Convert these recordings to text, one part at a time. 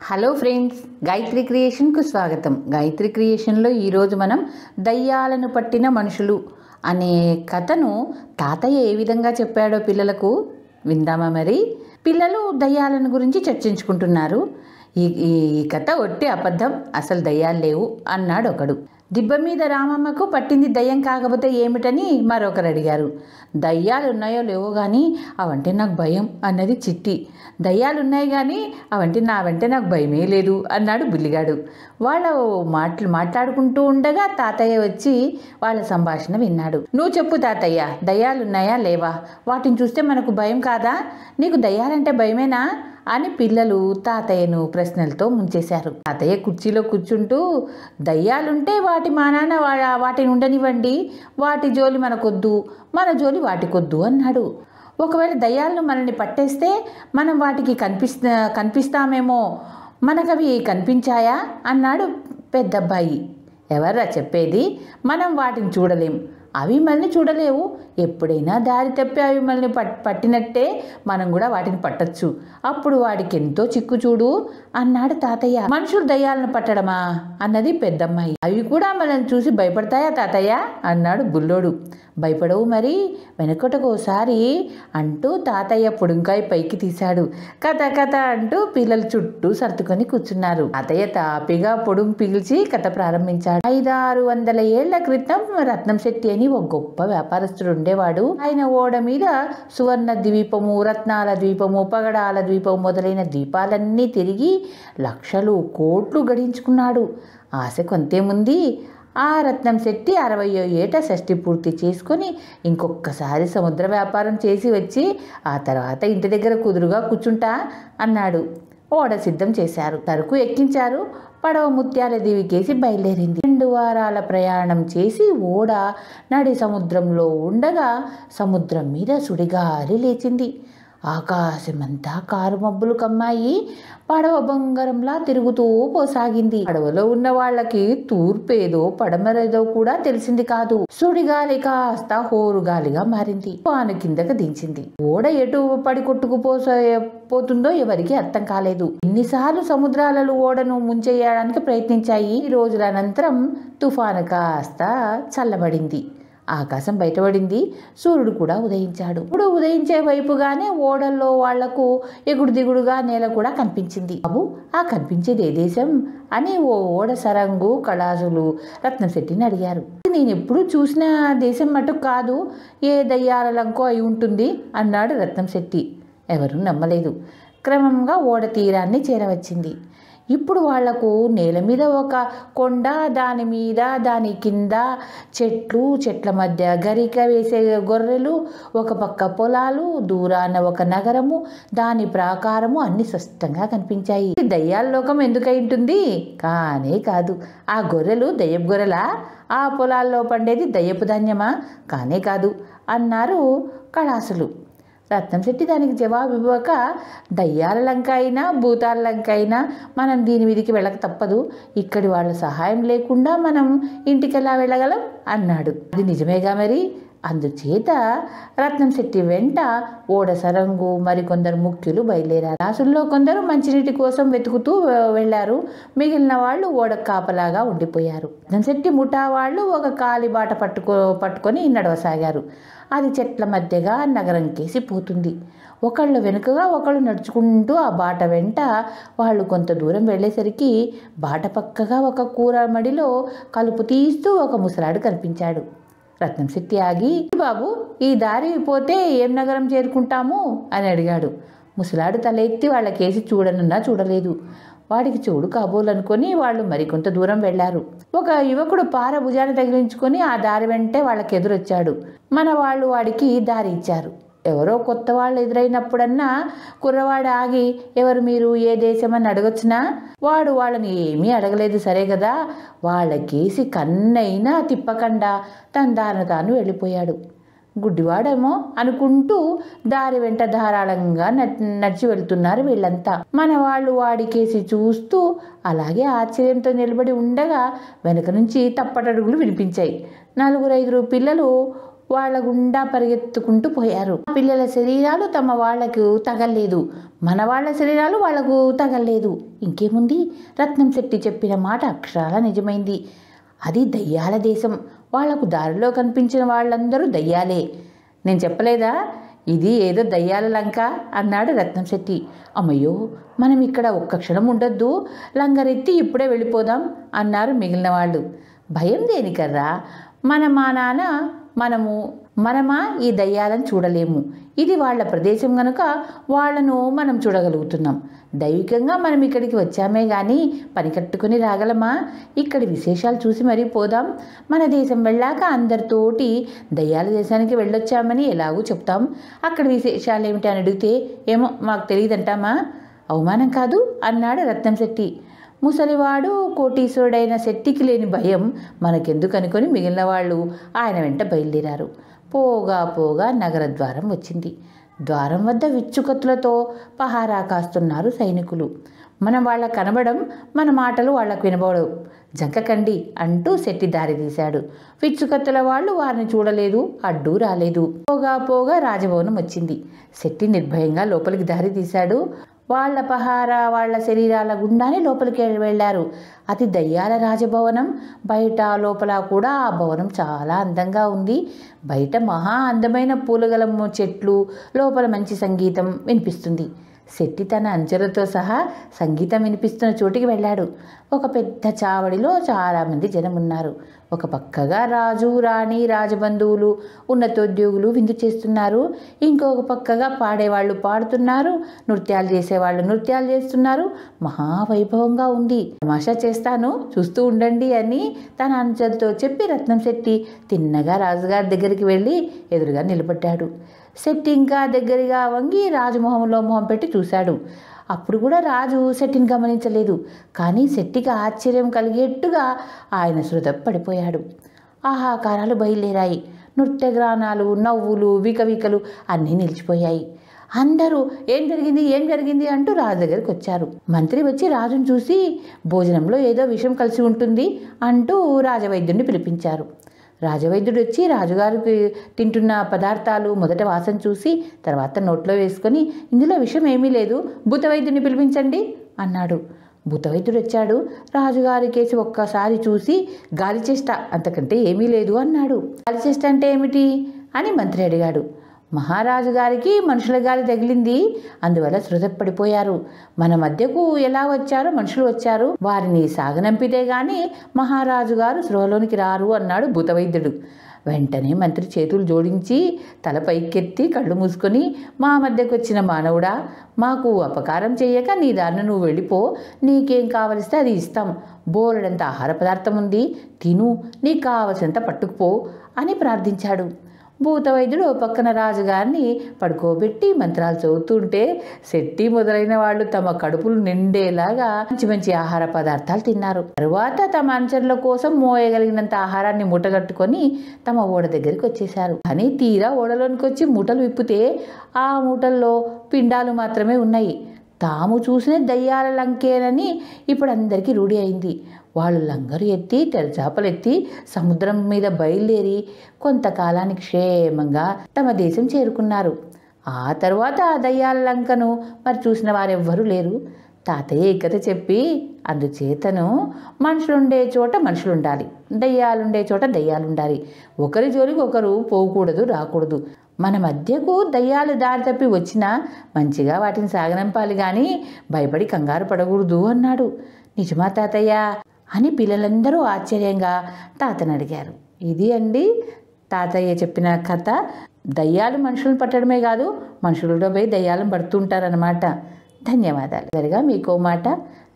Hello friends, Gayatri క్రియేషన్కు స్వాగతం. గాయత్రి క్రియేషన్లో ఈరోజు మనం దయ్యాలను పట్టిన మనుషులు అనే కథను తాతయ్య ఏ విధంగా చెప్పాడో పిల్లలకు విందామా? మరి పిల్లలు దయ్యాలను గురించి చర్చించుకుంటున్నారు. ఈ కథ ఒట్టి అబద్ధం, అసలు దయ్యాలు లేవు అన్నాడు ఒకడు. దిబ్బ మీద రామమ్మకు పట్టింది దయ్యం కాకపోతే ఏమిటని మరొకరు అడిగారు. దయ్యాలు ఉన్నాయో లేవో కానీ అవంటే నాకు భయం అన్నది చిట్టి. దయ్యాలు ఉన్నాయి కానీ అవంటే నాకు భయమే లేదు అన్నాడు బుల్లిగాడు. వాళ్ళ మాట్లాడుకుంటూ ఉండగా తాతయ్య వచ్చి వాళ్ళ సంభాషణ విన్నాడు. నువ్వు చెప్పు తాతయ్య, దయ్యాలున్నాయా లేవా? వాటిని చూస్తే మనకు భయం కాదా? నీకు దయ్యాలంటే భయమేనా అని పిల్లలు తాతయ్యను ప్రశ్నలతో ముంచేశారు. తాతయ్య కుర్చీలో కూర్చుంటూ, దయ్యాలుంటే వాటి మానాన వాటిని ఉండనివ్వండి, వాటి జోలి మనకొద్దు, మన జోలి వాటికొద్దు అన్నాడు. ఒకవేళ దయ్యాలను మనల్ని పట్టేస్తే మనం వాటికి కనిపిస్తామేమో, మనకవి కనిపించాయా అన్నాడు పెద్దబ్బాయి. ఎవర్రా చెప్పేది? మనం వాటిని చూడలేం, అవి మనల్ని చూడలేవు. ఎప్పుడైనా దారి తప్పి అవి మనల్ని పట్టినట్టే మనం కూడా వాటిని పట్టచ్చు. అప్పుడు వాడికి ఎంతో చిక్కు చూడు అన్నాడు తాతయ్య. మనుషులు దయ్యాలను పట్టడమా అన్నది పెద్దమ్మాయి. అవి కూడా మనల్ని చూసి భయపడతాయా తాతయ్య అన్నాడు బుల్లోడు. భయపడవు మరి, వెనకటకోసారి అంటూ తాతయ్య పొడుంకాయ పైకి తీశాడు. కథ కథ అంటూ పిల్లలు చుట్టూ సర్దుకొని కూర్చున్నారు. తాతయ్య తాపిగా పొడుం పీల్చి కథ ప్రారంభించాడు. 500-600 ఏళ్ల క్రితం రత్నం శెట్టి అని ఒక గొప్ప వ్యాపారస్తుడు ఉండేవాడు. ఆయన ఓడ మీద సువర్ణ ద్వీపము, రత్నాల ద్వీపము, పగడాల ద్వీపము మొదలైన ద్వీపాలన్నీ తిరిగి లక్షలు కోట్లు గడించుకున్నాడు. ఆశ కొంతేముంది. ఆ రత్నం శెట్టి 60వ ఏట షష్ఠి పూర్తి చేసుకొని ఇంకొకసారి సముద్ర వ్యాపారం చేసి వచ్చి ఆ తర్వాత ఇంటి దగ్గర కుదురుగా కూర్చుంటా అన్నాడు. ఓడ సిద్ధం చేశారు, సరుకు ఎక్కించారు. పడవ ముత్యాల దీవికేసి బయలుదేరింది. 2 వారాల ప్రయాణం చేసి ఓడ నడి సముద్రంలో ఉండగా సముద్రం మీద సుడిగాలి లేచింది. ఆకాశమంతా కారు మబ్బులు కమ్మాయి. పడవ బంగారంలా తిరుగుతూ పోసాగింది. పడవలో ఉన్న వాళ్ళకి తూర్పేదో పడమరేదో కూడా తెలిసింది కాదు. సుడిగాలి కాస్త హోరుగాలిగా మారింది. పాను కిందకు దించింది. ఓడ ఎటు పడి కొట్టుకుపోతుందో ఎవరికి అర్థం కాలేదు. ఎన్నిసార్లు సముద్రాలలో ఓడను ముంచేయడానికి ప్రయత్నించాయి. ఈ రోజుల అనంతరం తుఫాను కాస్త చల్లబడింది. ఆకాశం బయటపడింది. సూర్యుడు కూడా ఉదయించాడు. ఇప్పుడు ఉదయించే వైపుగానే ఓడల్లో వాళ్లకు ఎగుడు దిగుడుగా నేల కూడా కనిపించింది. బాబు, ఆ కనిపించేది ఏ దేశం అని ఓ ఓడ సరంగు కళాసులు రత్నం శెట్టిని అడిగారు. నేను ఎప్పుడు చూసిన దేశం మటుకు కాదు, ఏ దయ్యాల లంకో అయి ఉంటుంది అన్నాడు రత్నం శెట్టి. ఎవరూ నమ్మలేదు. క్రమంగా ఓడ తీరాన్ని చేరవచ్చింది. ఇప్పుడు వాళ్లకు నేల మీద ఒక కొండ, దాని మీద దాని కింద చెట్లు, చెట్ల మధ్య గరిక వేసే గొర్రెలు, ఒక పక్క పొలాలు, దూరాన ఒక నగరము, దాని ప్రాకారము అన్ని స్పష్టంగా కనిపించాయి. దయ్యాల లోకం ఎందుకై ఉంటుంది? కానే కాదు. ఆ గొర్రెలు దయ్యపు గొర్రెలా? ఆ పొలాల్లో పండేది దయ్యపు ధాన్యమా? కానే కాదు అన్నారు కళాసులు. రత్నం శెట్టి దానికి జవాబు ఇవ్వక, దయ్యాల లంక అయినా భూతాల లంక అయినా మనం దీని మీదికి వెళ్ళక తప్పదు. ఇక్కడి వాళ్ళ సహాయం లేకుండా మనం ఇంటికి ఎలా వెళ్ళగలం అన్నాడు. అది నిజమేగా మరి. అందుచేత రత్నం శెట్టి వెంట ఓడ సరంగు మరికొందరు ముఖ్యులు బయలుదేరారు. రాసుల్లో కొందరు మంచినీటి కోసం వెతుకుతూ వెళ్లారు. మిగిలిన వాళ్ళు ఓడ కాపలాగా ఉండిపోయారు. రత్నం శెట్టి ముఠా వాళ్ళు ఒక కాలిబాట పట్టుకొని నడవసాగారు. అది చెట్ల మధ్యగా నగరం కేసి పోతుంది. ఒకళ్ళు వెనుకగా ఒకళ్ళు నడుచుకుంటూ ఆ బాట వెంట వాళ్ళు కొంత దూరం వెళ్ళేసరికి బాట పక్కగా ఒక కూర మడిలో కలుపు తీస్తూ ఒక ముసలాడు కనిపించాడు. రత్నం శెట్టి ఆగి, బాబు, ఈ దారి పోతే ఏం నగరం చేరుకుంటాము అని అడిగాడు. ముసలాడు తల ఎత్తి వాళ్ళ కేసి చూడనున్నా చూడలేదు. వాడికి చెవుడు కాబోలనుకొని వాళ్ళు మరికొంత దూరం వెళ్లారు. ఒక యువకుడు పార భుజాన్ని తగిలించుకొని ఆ దారి వెంటే వాళ్ళకి ఎదురొచ్చాడు. మన వాళ్ళు వాడికి దారి ఇచ్చారు. ఎవరో కొత్త వాళ్ళు ఎదురైనప్పుడన్నా కుర్రవాడు ఆగి, ఎవరు మీరు, ఏ దేశం అని అడగొచ్చునా? వాడు వాళ్ళని ఏమీ అడగలేదు సరే కదా. వాళ్ళకేసి కన్నైనా తిప్పకుండా తన దారిన తాను వెళ్ళిపోయాడు. గుడ్డివాడేమో అనుకుంటూ దారి వెంట ధారాళంగా నడిచి వెళ్తున్నారు వీళ్ళంతా. మన వాళ్ళు వాడికేసి చూస్తూ అలాగే ఆశ్చర్యంతో నిలబడి ఉండగా వెనక నుంచి తప్పటడుగులు వినిపించాయి. 4-5 పిల్లలు వాళ్ళ గుండా పరిగెత్తుకుంటూ పోయారు. పిల్లల శరీరాలు తమ వాళ్లకు తగలేదు, మన వాళ్ళ శరీరాలు వాళ్లకు తగలేదు. ఇంకేముంది, రత్నం శెట్టి చెప్పిన మాట అక్షరాల నిజమైంది. అది దయ్యాల దేశం. వాళ్లకు దారిలో కనిపించిన వాళ్ళందరూ దయ్యాలే. నేను చెప్పలేదా, ఇది ఏదో దయ్యాల లంక అన్నాడు రత్నం శెట్టి. అమ్మయ్యో, మనం ఇక్కడ ఒక్క క్షణం ఉండొద్దు, లంగరెత్తి ఇప్పుడే వెళ్ళిపోదాం అన్నారు మిగిలిన వాళ్ళు. భయం దేనికర్రా, మనమా ఈ దయ్యాలను చూడలేము. ఇది వాళ్ళ ప్రదేశం గనుక వాళ్లను మనం చూడగలుగుతున్నాం. దైవికంగా మనం ఇక్కడికి వచ్చామే కానీ పని కట్టుకుని రాగలమా? ఇక్కడి విశేషాలు చూసి మరీ పోదాం. మన దేశం వెళ్ళాక అందరితోటి దయ్యాల దేశానికి వెళ్ళొచ్చామని ఎలాగూ చెప్తాం. అక్కడ విశేషాలు ఏమిటి అని అడిగితే ఏమో మాకు తెలియదంటామా? అవమానం కాదు అన్నాడు రత్నం శెట్టి. ముసలివాడు కోటీశ్వరుడైన శెట్టికి లేని భయం మనకెందుకు అనుకొని మిగిలిన వాళ్ళు ఆయన వెంట బయలుదేరారు. పోగా నగర ద్వారం వచ్చింది. ద్వారం వద్ద విచ్చుకత్తులతో పహారా కాస్తున్నారు సైనికులు. మనం వాళ్ళ కనబడం, మన మాటలు వాళ్లకు వినబడవు. జంకకండి అంటూ శెట్టి దారి తీశాడు. విచ్చుకత్తుల వాళ్ళు వారిని చూడలేదు, అడ్డు రాలేదు. పోగా రాజభవనం వచ్చింది. శెట్టి నిర్భయంగా లోపలికి దారి తీశాడు. వాళ్ల పహారా వాళ్ల శరీరాల గుండానే లోపలికి వెళ్లారు. అది దయ్యాల రాజభవనం. బయట లోపల కూడా ఆ భవనం చాలా అందంగా ఉంది. బయట మహా అందమైన పూలగల చెట్లు, లోపల మంచి సంగీతం వినిపిస్తుంది. శెట్టి తన అంచెలతో సహా సంగీతం వినిపిస్తున్న చోటికి వెళ్ళాడు. ఒక పెద్ద చావడిలో చాలామంది జనం ఉన్నారు. ఒక పక్కగా రాజు, రాణి, రాజబంధువులు, ఉన్నతోద్యోగులు విందు చేస్తున్నారు. ఇంకొక పక్కగా పాడేవాళ్ళు పాడుతున్నారు, నృత్యాలు చేసేవాళ్ళు నృత్యాలు చేస్తున్నారు. మహావైభవంగా ఉంది. తమాషా చేస్తాను, చూస్తూ ఉండండి అని తన అంచెలతో చెప్పి రత్నం శెట్టి తిన్నగా రాజుగారి దగ్గరికి వెళ్ళి ఎదురుగా నిలబడ్డాడు. శెట్టి ఇంకా దగ్గరగా వంగి రాజు మొహం పెట్టి చూశాడు. అప్పుడు కూడా రాజు శెట్టిని గమనించలేదు. కానీ శెట్టికి ఆశ్చర్యం కలిగేట్టుగా ఆయన శృత పడిపోయాడు. ఆహాకారాలు బయలుదేరాయి. నృత్యగానాలు, నవ్వులు, వికవికలు అన్నీ నిలిచిపోయాయి. అందరూ ఏం జరిగింది అంటూ రాజు దగ్గరికి వచ్చారు. మంత్రి వచ్చి రాజును చూసి భోజనంలో ఏదో విషయం కలిసి ఉంటుంది అంటూ రాజవైద్యుడిని పిలిపించారు. రాజవైద్యుడు వచ్చి రాజుగారికి తింటున్న పదార్థాలు మొదట వాసన చూసి తర్వాత నోట్లో వేసుకొని ఇందులో విషయం ఏమీ లేదు, భూతవైద్యుడిని పిలిపించండి అన్నాడు. భూతవైద్యుడు వచ్చాడు. రాజుగారి కేసి ఒక్కసారి చూసి గాలిచేష్ట, అంతకంటే ఏమీ లేదు అన్నాడు. గాలిచేష్ట అంటే ఏమిటి అని మంత్రి అడిగాడు. మహారాజు గారికి మనుషుల గాలి తగిలింది, అందువల్ల శృత పడిపోయారు. మన మధ్యకు ఎలా వచ్చారో మనుషులు వచ్చారు, వారిని సాగనంపితే గాని మహారాజు గారు స్పృహలోనికి రారు అన్నాడు భూతవైద్యుడు. వెంటనే మంత్రి చేతులు జోడించి తల పైకెత్తి కళ్ళు మూసుకొని, మా మధ్యకు వచ్చిన మానవుడా, మాకు అపకారం చేయక నీ దారిన నువ్వు వెళ్ళిపో, నీకేం కావలిస్తే అది ఇస్తాం, బోలెడంత ఆహార పదార్థం ఉంది, తిను, నీకు కావలసినంత పట్టుకుపో అని ప్రార్థించాడు. భూతవైద్యుడు ఓ పక్కన రాజుగారిని పడుకోబెట్టి మంత్రాలు చదువుతుంటే శెట్టి మొదలైన వాళ్ళు తమ కడుపులు నిండేలాగా మంచి ఆహార పదార్థాలు తిన్నారు. తరువాత తమ అనుచరుల కోసం మోయగలిగినంత ఆహారాన్ని మూటగట్టుకొని తమ ఓడ దగ్గరికి వచ్చేశారు. కానీ తీరా ఓడలోనికి వచ్చి మూటలు విప్పితే ఆ మూటల్లో పిండాలు మాత్రమే ఉన్నాయి. తాము చూసిన దయ్యాల లంకేనని ఇప్పుడు అందరికీ రూఢి అయింది. వాళ్ళు లంగరు ఎత్తి తెరచాపలెత్తి సముద్రం మీద బయలుదేరి కొంతకాలానికి క్షేమంగా తమ దేశం చేరుకున్నారు. ఆ తర్వాత ఆ దయ్యాల లంకను మరి చూసిన వారెవ్వరూ లేరు. తాతయ్య ఈ కథ చెప్పి, అందుచేతను మనుషులుండే చోట మనుషులుండాలి, దయ్యాలుండే చోట దయ్యాలుండాలి, ఒకరి జోలికి ఒకరు పోకూడదు, రాకూడదు. మన మధ్యకు దయ్యాలు దారి తప్పి వచ్చినా మంచిగా వాటిని సాగనంపాలి కానీ భయపడి కంగారు పడకూడదు అన్నాడు. నిజమా తాతయ్య అని పిల్లలందరూ ఆశ్చర్యంగా తాతని అడిగారు. ఇది అండి తాతయ్య చెప్పిన కథ. దయ్యాలు మనుషులను పట్టడమే కాదు, మనుషులతో పోయి దయ్యాలను పడుతుంటారన్నమాట. ధన్యవాదాలు. సరిగా మీకో మాట,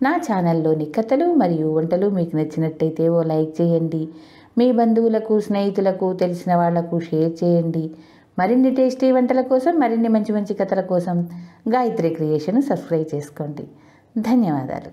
నా ఛానల్లోని కథలు మరియు వంటలు మీకు నచ్చినట్టయితే ఓ లైక్ చేయండి. మీ బంధువులకు, స్నేహితులకు, తెలిసిన వాళ్లకు షేర్ చేయండి. మరిన్ని టేస్టీ వంటల కోసం, మరిన్ని మంచి కథల కోసం గాయత్రి క్రియేషన్ సబ్స్క్రైబ్ చేసుకోండి. ధన్యవాదాలు.